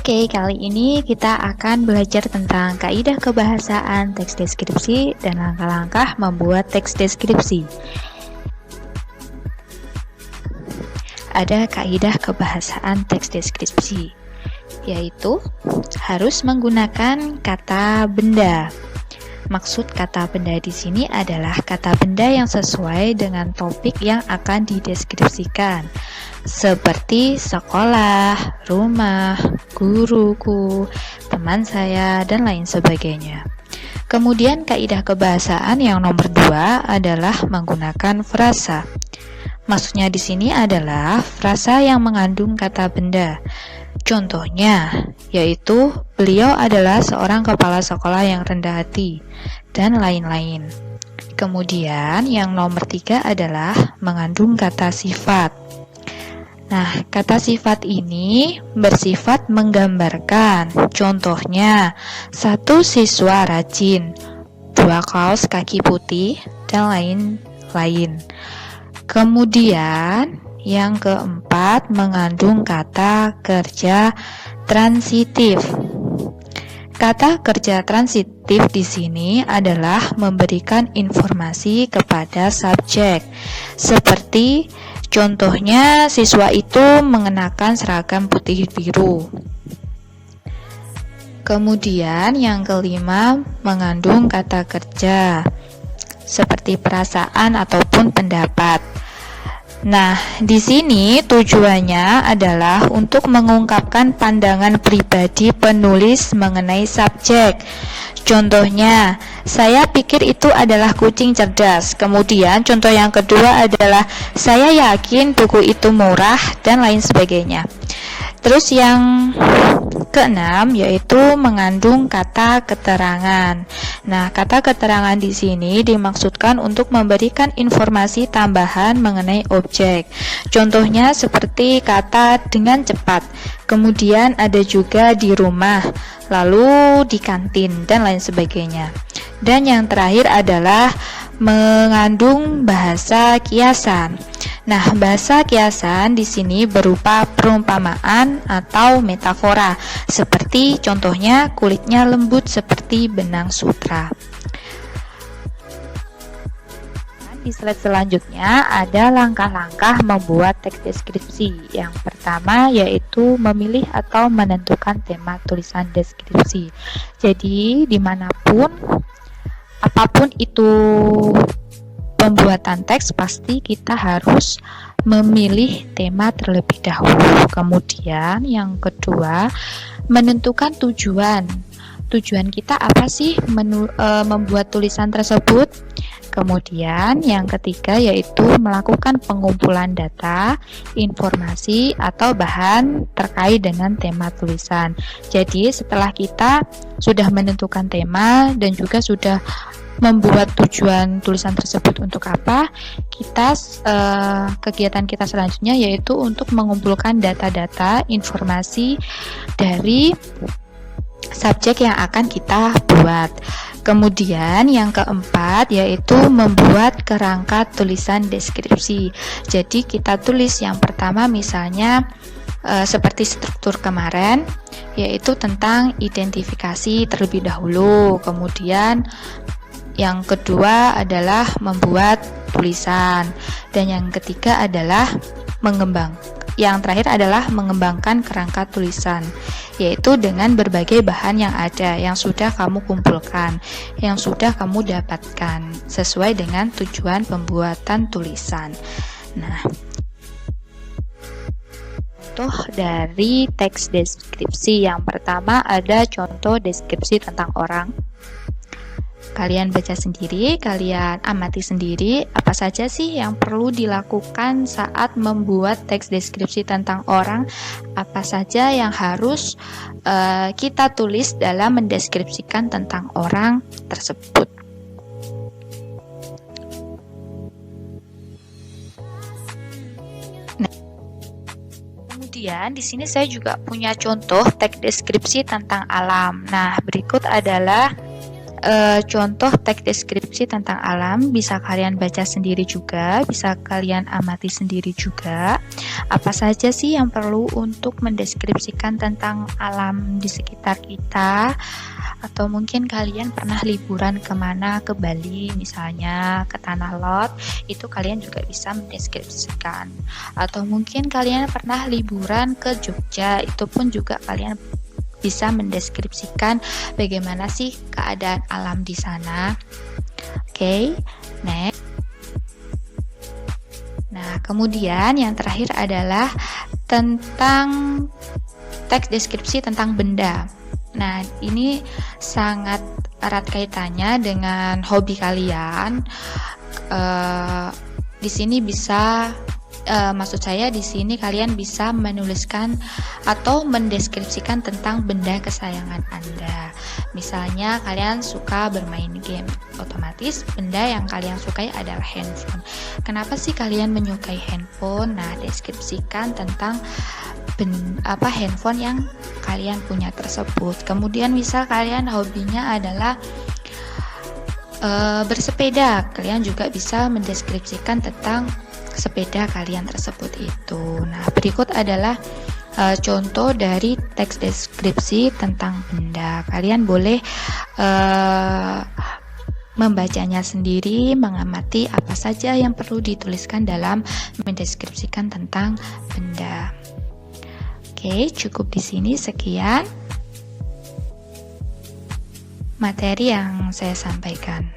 Oke, kali ini kita akan belajar tentang kaidah kebahasaan teks deskripsi dan langkah-langkah membuat teks deskripsi. Ada kaidah kebahasaan teks deskripsi, yaitu harus menggunakan kata benda. Maksud kata benda di sini adalah kata benda yang sesuai dengan topik yang akan dideskripsikan, seperti sekolah, rumah, guruku, teman saya, dan lain sebagainya. Kemudian kaidah kebahasaan yang nomor 2 adalah menggunakan frasa. Maksudnya di sini adalah frasa yang mengandung kata benda. Contohnya, yaitu beliau adalah seorang kepala sekolah yang rendah hati, dan lain-lain. Kemudian yang nomor 3 adalah mengandung kata sifat. Nah, kata sifat ini bersifat menggambarkan. Contohnya, 1 siswa rajin, 2 kaos kaki putih, dan lain-lain. Kemudian yang keempat mengandung kata kerja transitif. Kata kerja transitif di sini adalah memberikan informasi kepada subjek. Seperti contohnya, siswa itu mengenakan seragam putih biru. Kemudian yang kelima mengandung kata kerja, seperti perasaan ataupun pendapat. Nah, di sini tujuannya adalah untuk mengungkapkan pandangan pribadi penulis mengenai subjek. Contohnya, saya pikir itu adalah kucing cerdas. Kemudian contoh yang kedua adalah saya yakin buku itu murah, dan lain sebagainya. Terus yang keenam yaitu mengandung kata keterangan. Nah, kata keterangan di sini dimaksudkan untuk memberikan informasi tambahan mengenai objek. Contohnya seperti kata dengan cepat. Kemudian ada juga di rumah, lalu di kantin, dan lain sebagainya. Dan yang terakhir adalah mengandung bahasa kiasan. Nah, bahasa kiasan di sini berupa perumpamaan atau metafora, seperti contohnya kulitnya lembut seperti benang sutra. Di slide selanjutnya ada langkah-langkah membuat teks deskripsi. Yang pertama yaitu memilih atau menentukan tema tulisan deskripsi. Jadi dimanapun, apapun itu pembuatan teks, pasti kita harus memilih tema terlebih dahulu. Kemudian yang kedua, menentukan tujuan. Tujuan kita apa sih membuat tulisan tersebut? Kemudian yang ketiga yaitu melakukan pengumpulan data, informasi, atau bahan terkait dengan tema tulisan. Jadi setelah kita sudah menentukan tema dan juga sudah membuat tujuan tulisan tersebut untuk apa, kegiatan kita selanjutnya yaitu untuk mengumpulkan data-data informasi dari subjek yang akan kita buat. Kemudian yang keempat yaitu membuat kerangka tulisan deskripsi. Jadi kita tulis yang pertama misalnya seperti struktur kemarin, yaitu tentang identifikasi terlebih dahulu. Kemudian yang kedua adalah membuat tulisan, dan yang ketiga adalah yang terakhir adalah mengembangkan kerangka tulisan, yaitu dengan berbagai bahan yang ada, yang sudah kamu kumpulkan, yang sudah kamu dapatkan sesuai dengan tujuan pembuatan tulisan. Nah, contoh dari teks deskripsi yang pertama ada contoh deskripsi tentang orang. Kalian baca sendiri, kalian amati sendiri apa saja sih yang perlu dilakukan saat membuat teks deskripsi tentang orang, apa saja yang harus kita tulis dalam mendeskripsikan tentang orang tersebut. Nah, kemudian di sini saya juga punya contoh teks deskripsi tentang alam. Nah, berikut adalah contoh teks deskripsi tentang alam, bisa kalian baca sendiri juga, bisa kalian amati sendiri juga. Apa saja sih yang perlu untuk mendeskripsikan tentang alam di sekitar kita? Atau mungkin kalian pernah liburan kemana, ke Bali misalnya, ke Tanah Lot, itu kalian juga bisa mendeskripsikan. Atau mungkin kalian pernah liburan ke Jogja, itu pun juga kalian bisa mendeskripsikan bagaimana sih keadaan alam di sana. Oke, next. Nah, kemudian yang terakhir adalah tentang teks deskripsi tentang benda. Nah, ini sangat erat kaitannya dengan hobi kalian. Di sini bisa maksud saya di sini kalian bisa menuliskan atau mendeskripsikan tentang benda kesayangan Anda. Misalnya kalian suka bermain game, otomatis benda yang kalian sukai adalah handphone. Kenapa sih kalian menyukai handphone? Nah, deskripsikan tentang handphone yang kalian punya tersebut. Kemudian misal kalian hobinya adalah bersepeda, kalian juga bisa mendeskripsikan tentang sepeda kalian tersebut itu. Nah, berikut adalah contoh dari teks deskripsi tentang benda. Kalian boleh membacanya sendiri, mengamati apa saja yang perlu dituliskan dalam mendeskripsikan tentang benda. Oke, cukup di sini. Sekian materi yang saya sampaikan.